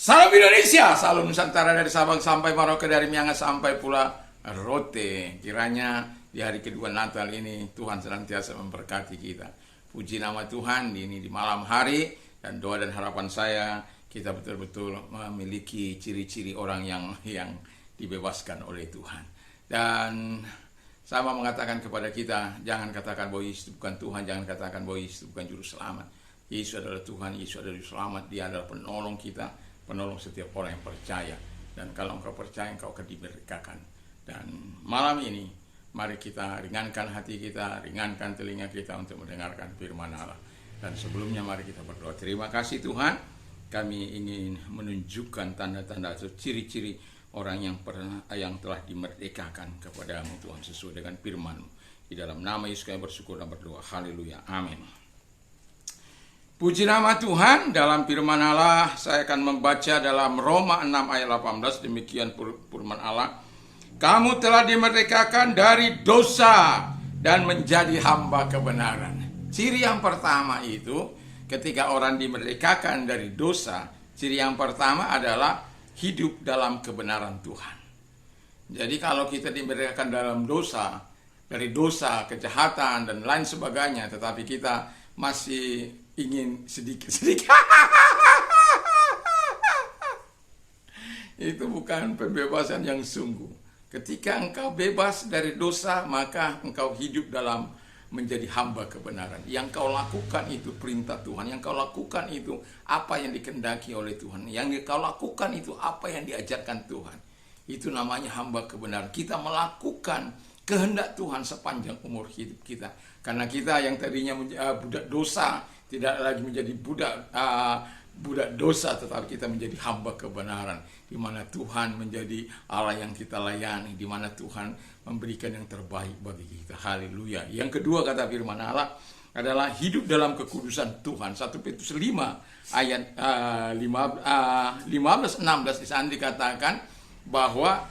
Salam Indonesia, salam Nusantara dari Sabang sampai Merauke, dari Miangas sampai Pulau Rote. Kiranya di hari kedua Natal ini Tuhan senantiasa memberkati kita. Puji nama Tuhan di malam hari, dan doa dan harapan saya kita betul-betul memiliki ciri-ciri orang yang dibebaskan oleh Tuhan. Dan sama mengatakan kepada kita, jangan katakan bahwa Yesus bukan Tuhan, jangan katakan bahwa Yesus bukan juru selamat. Yesus adalah Tuhan, Yesus adalah juru selamat, Dia adalah penolong kita, penolong setiap orang yang percaya. Dan kalau engkau percaya, engkau akan dimerdekakan. Dan malam ini mari kita ringankan hati kita, ringankan telinga kita untuk mendengarkan firman Allah. Dan sebelumnya mari kita berdoa. Terima kasih Tuhan, kami ingin menunjukkan tanda-tanda atau ciri-ciri orang yang telah dimerdekakan kepadamu Tuhan, sesuai dengan firman-Mu. Di dalam nama Yesus kami bersyukur dan berdoa. Haleluya. Amin. Puji nama Tuhan. Dalam firman Allah saya akan membaca dalam Roma 6 ayat 18. Demikian firman Allah. Kamu telah dimerdekakan dari dosa dan menjadi hamba kebenaran. Ciri yang pertama itu, ketika orang dimerdekakan dari dosa, ciri yang pertama adalah hidup dalam kebenaran Tuhan. Jadi kalau kita dimerdekakan dalam dosa, dari dosa, kejahatan, dan lain sebagainya, tetapi kita masih ingin sedikit-sedikit, itu bukan pembebasan yang sungguh. Ketika engkau bebas dari dosa, maka engkau hidup dalam menjadi hamba kebenaran. Yang kau lakukan itu perintah Tuhan, yang kau lakukan itu apa yang dikehendaki oleh Tuhan, yang kau lakukan itu apa yang diajarkan Tuhan. Itu namanya hamba kebenaran. Kita melakukan kehendak Tuhan sepanjang umur hidup kita. Karena kita yang tadinya budak dosa, tidak lagi menjadi budak dosa, tetapi kita menjadi hamba kebenaran, di mana Tuhan menjadi Allah yang kita layani, di mana Tuhan memberikan yang terbaik bagi kita. Haleluya. Yang kedua kata firman Allah adalah hidup dalam kekudusan Tuhan. 1 Petrus 5 ayat 15-16 di sana dikatakan bahwa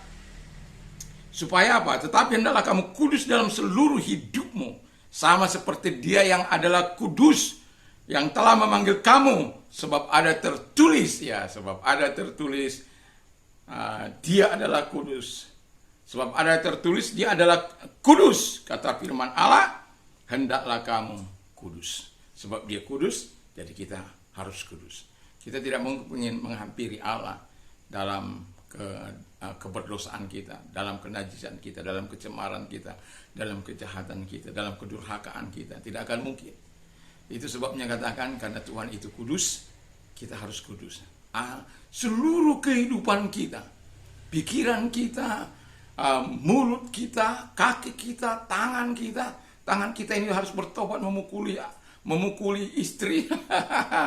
supaya apa? Tetapi hendaklah kamu kudus dalam seluruh hidupmu, sama seperti Dia yang adalah kudus, yang telah memanggil kamu. Sebab ada tertulis, Dia adalah kudus. Sebab ada tertulis, Dia adalah kudus. Kata firman Allah, hendaklah kamu kudus. Sebab Dia kudus, jadi kita harus kudus. Kita tidak ingin menghampiri Allah dalam keberdosaan kita, dalam kenajisan kita, dalam kecemaran kita, dalam kejahatan kita, dalam kedurhakaan kita. Tidak akan mungkin. Itu sebabnya katakan, karena Tuhan itu kudus, kita harus kudus. Seluruh kehidupan kita, pikiran kita, mulut kita, kaki kita, tangan kita ini harus bertobat, memukuli istri,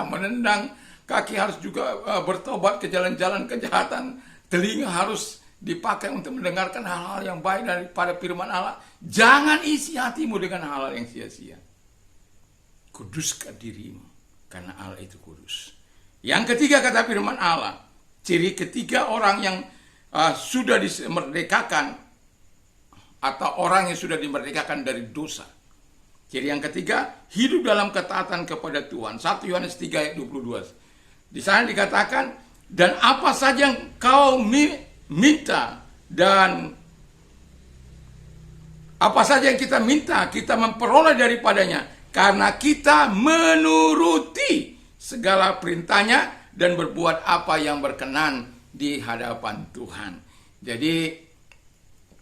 menendang. Kaki harus juga bertobat ke jalan-jalan kejahatan. Telinga harus dipakai untuk mendengarkan hal-hal yang baik daripada firman Allah. Jangan isi hatimu dengan hal-hal yang sia-sia. Kuduskan dirimu, karena Allah itu kudus. Yang ketiga kata firman Allah, ciri ketiga orang yang sudah dimerdekakan, atau orang yang sudah dimerdekakan dari dosa. Ciri yang ketiga, hidup dalam ketaatan kepada Tuhan. 1 Yohanes 3 ayat 22. Di sana dikatakan, dan apa saja yang kau minta, dan apa saja yang kita minta, kita memperoleh daripadanya, karena kita menuruti segala perintahnya dan berbuat apa yang berkenan di hadapan Tuhan. Jadi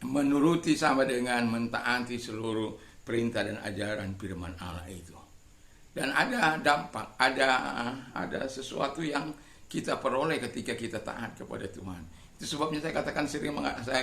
menuruti sama dengan mentaati seluruh perintah dan ajaran firman Allah itu. Dan ada dampak, ada sesuatu yang kita peroleh ketika kita taat kepada Tuhan. Itu sebabnya saya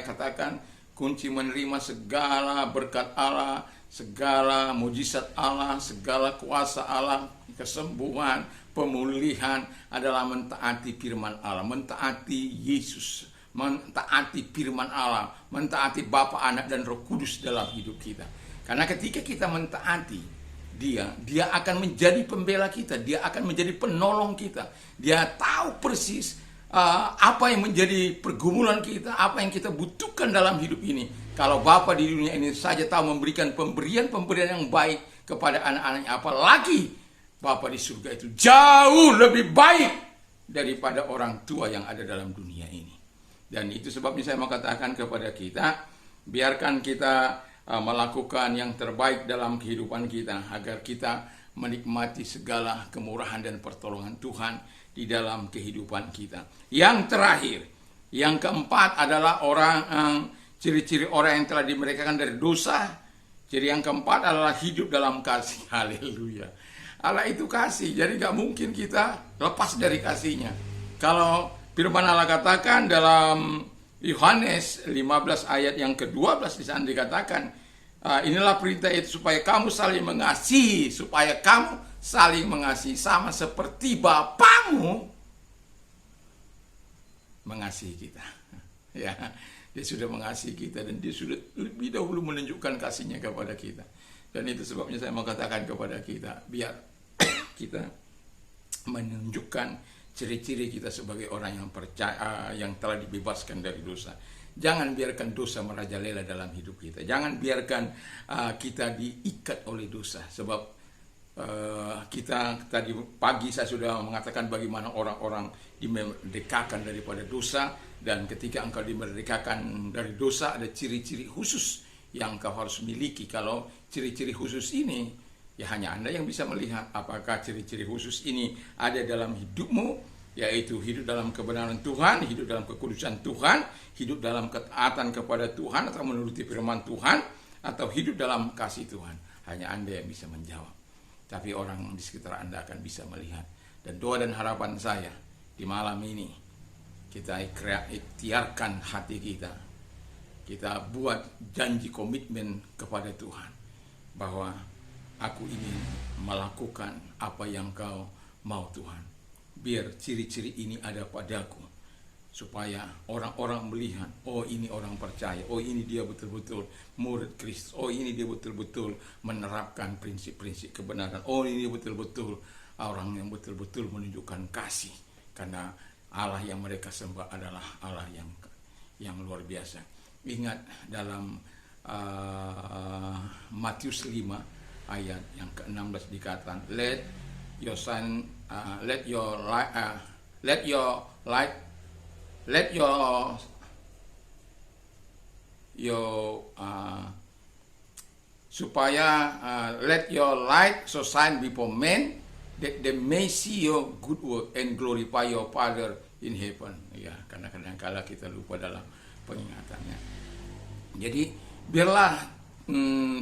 katakan kunci menerima segala berkat Allah, segala mujizat Allah, segala kuasa Allah, kesembuhan, pemulihan adalah mentaati firman Allah, mentaati Yesus, mentaati firman Allah, mentaati Bapa, Anak, dan Roh Kudus dalam hidup kita. Karena ketika kita mentaati Dia akan menjadi pembela kita, Dia akan menjadi penolong kita. Dia tahu persis apa yang menjadi pergumulan kita, apa yang kita butuhkan dalam hidup ini. Kalau Bapa di dunia ini saja tahu memberikan pemberian yang baik kepada anak-anaknya, apalagi Bapa di surga itu jauh lebih baik daripada orang tua yang ada dalam dunia ini. Dan itu sebabnya saya mau katakan kepada kita, biarkan kita melakukan yang terbaik dalam kehidupan kita, agar kita menikmati segala kemurahan dan pertolongan Tuhan di dalam kehidupan kita. Yang terakhir, yang keempat adalah ciri-ciri orang yang telah dimerdekakan dari dosa. Ciri yang keempat adalah hidup dalam kasih. Haleluya. Allah itu kasih, jadi gak mungkin kita lepas dari kasihnya. Kalau firman Allah katakan dalam Yohanes 15 ayat yang ke-12 di sana dikatakan, inilah perintah itu supaya kamu saling mengasihi, sama seperti Bapamu mengasihi kita. Ya, dia sudah mengasihi kita dan dia sudah lebih dahulu menunjukkan kasihnya kepada kita. Dan itu sebabnya saya mau katakan kepada kita, biar kita menunjukkan ciri-ciri kita sebagai orang yang percaya, yang telah dibebaskan dari dosa. Jangan biarkan dosa merajalela dalam hidup kita. Jangan biarkan kita diikat oleh dosa. Sebab kita tadi pagi saya sudah mengatakan bagaimana orang-orang dimerdekakan daripada dosa. Dan ketika engkau dimerdekakan dari dosa, ada ciri-ciri khusus yang engkau harus miliki. Kalau ciri-ciri khusus ini, ya hanya Anda yang bisa melihat apakah ciri-ciri khusus ini ada dalam hidupmu, yaitu hidup dalam kebenaran Tuhan, hidup dalam kekudusan Tuhan, hidup dalam ketaatan kepada Tuhan atau menuruti firman Tuhan, atau hidup dalam kasih Tuhan. Hanya Anda yang bisa menjawab. Tapi orang di sekitar Anda akan bisa melihat. Dan doa dan harapan saya di malam ini, kita ikhtiarkan hati kita. Kita buat janji komitmen kepada Tuhan. Bahwa aku ingin melakukan apa yang Kau mau Tuhan. Biar ciri-ciri ini ada padaku. Supaya orang-orang melihat, oh ini orang percaya, oh ini dia betul-betul murid Kristus, oh ini dia betul-betul menerapkan prinsip-prinsip kebenaran, oh ini betul-betul orang yang betul-betul menunjukkan kasih. Karena Allah yang mereka sembah adalah Allah yang luar biasa. Ingat dalam Matius 5 ayat yang ke-16 dikatakan, let your light so shine before men, that they may see your good work and glorify your Father in heaven. Ya, karena kadang-kala kita lupa dalam pengingatannya. Jadi biarlah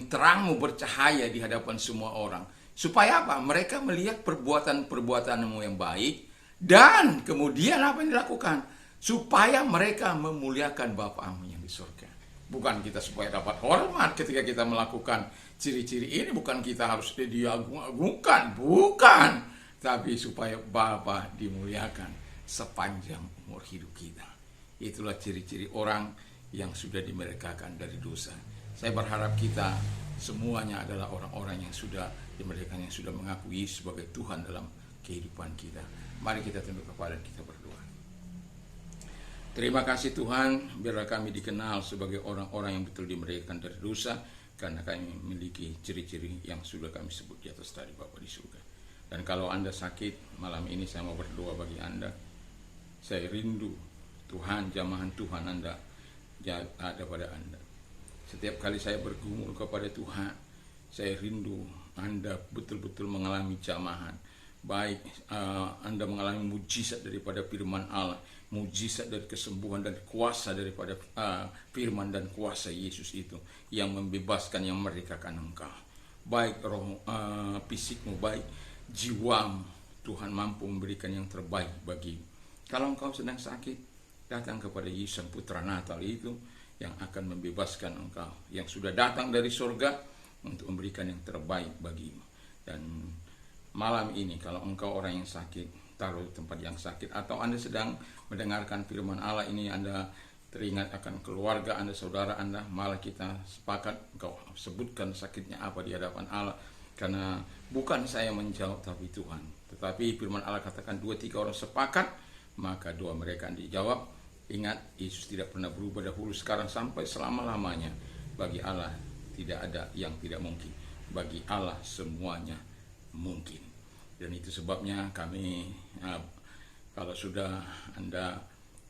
terangmu bercahaya di hadapan semua orang. Supaya apa? Mereka melihat perbuatan-perbuatanmu yang baik, dan kemudian apa yang dilakukan? Supaya mereka memuliakan Bapamu yang di surga. Bukan kita supaya dapat hormat ketika kita melakukan ciri-ciri ini, bukan kita harus diagung-agungkan, bukan. Tapi supaya Bapa dimuliakan sepanjang umur hidup kita. Itulah ciri-ciri orang yang sudah dimerdekakan dari dosa. Saya berharap kita semuanya adalah orang-orang yang sudah dimerdekakan, yang sudah mengakui sebagai Tuhan dalam kehidupan kita. Mari kita tunduk kepala dan kita berdoa. Terima kasih Tuhan, biarlah kami dikenal sebagai orang-orang yang betul dimerdekakan dari dosa, karena kami memiliki ciri-ciri yang sudah kami sebut di atas tadi, Bapa di surga. Dan kalau Anda sakit, malam ini saya mau berdoa bagi Anda. Saya rindu Tuhan, jamahan Tuhan Anda ada pada Anda. Setiap kali saya bergumul kepada Tuhan, saya rindu Anda betul-betul mengalami jamahan. Baik Anda mengalami mujizat daripada firman Allah, mujizat dari kesembuhan dan kuasa daripada firman dan kuasa Yesus itu yang membebaskan, yang memerdekakan engkau. Baik roh fisikmu, baik jiwamu, Tuhan mampu memberikan yang terbaik bagimu. Kalau engkau sedang sakit, datang kepada Yesus Putra Natal itu yang akan membebaskan engkau, yang sudah datang dari surga untuk memberikan yang terbaik bagimu. Dan malam ini kalau engkau orang yang sakit, taruh di tempat yang sakit, atau Anda sedang mendengarkan firman Allah ini, Anda teringat akan keluarga Anda, saudara Anda, malah kita sepakat engkau sebutkan sakitnya apa di hadapan Allah, karena bukan saya menjawab tapi Tuhan. Tetapi firman Allah katakan 2-3 orang sepakat, maka doa mereka dijawab. Ingat, Yesus tidak pernah berubah dahulu, sekarang, sampai selama-lamanya. Bagi Allah tidak ada yang tidak mungkin. Bagi Allah semuanya mungkin. Dan itu sebabnya kami Kalau sudah Anda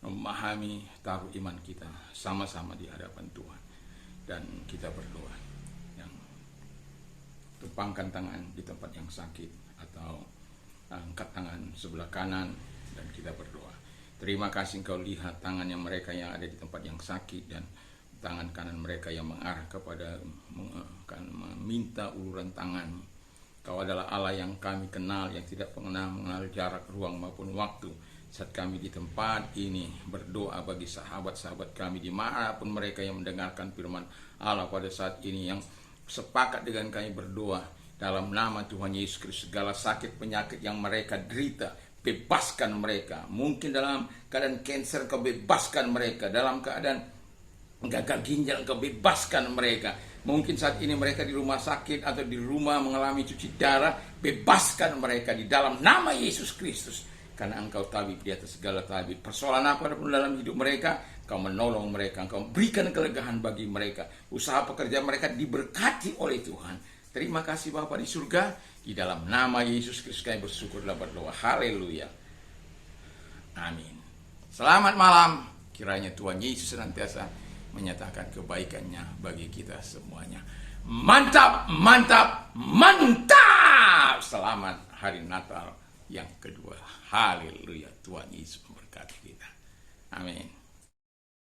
memahami, taruh iman kita sama-sama di hadapan Tuhan. Dan kita berdoa. Yang tumpangkan tangan di tempat yang sakit atau angkat tangan sebelah kanan dan kita berdoa. Terima kasih Engkau lihat tangan yang mereka yang ada di tempat yang sakit dan tangan kanan mereka yang mengarah kepada meminta uluran tangan. Kau adalah Allah yang kami kenal, yang tidak pernah mengenal jarak, ruang maupun waktu. Saat kami di tempat ini berdoa bagi sahabat-sahabat kami dimanapun mereka yang mendengarkan firman Allah pada saat ini, yang sepakat dengan kami berdoa dalam nama Tuhan Yesus Kristus, segala sakit penyakit yang mereka derita, bebaskan mereka. Mungkin dalam keadaan kanker, Kau bebaskan mereka. Dalam keadaan gagal ginjal, Kau bebaskan mereka. Mungkin saat ini mereka di rumah sakit atau di rumah mengalami cuci darah, bebaskan mereka di dalam nama Yesus Kristus. Karena Engkau tabib di atas segala tabib. Persoalan apa pun dalam hidup mereka, Kau menolong mereka, Engkau berikan kelegaan bagi mereka. Usaha pekerjaan mereka diberkati oleh Tuhan. Terima kasih Bapa di surga. Di dalam nama Yesus Kristus kami bersyukur dan berdoa. Haleluya. Amin. Selamat malam. Kiranya Tuhan Yesus senantiasa menyatakan kebaikannya bagi kita semuanya. Mantap, mantap, mantap. Selamat hari Natal yang kedua. Haleluya. Tuhan Yesus memberkati kita. Amin.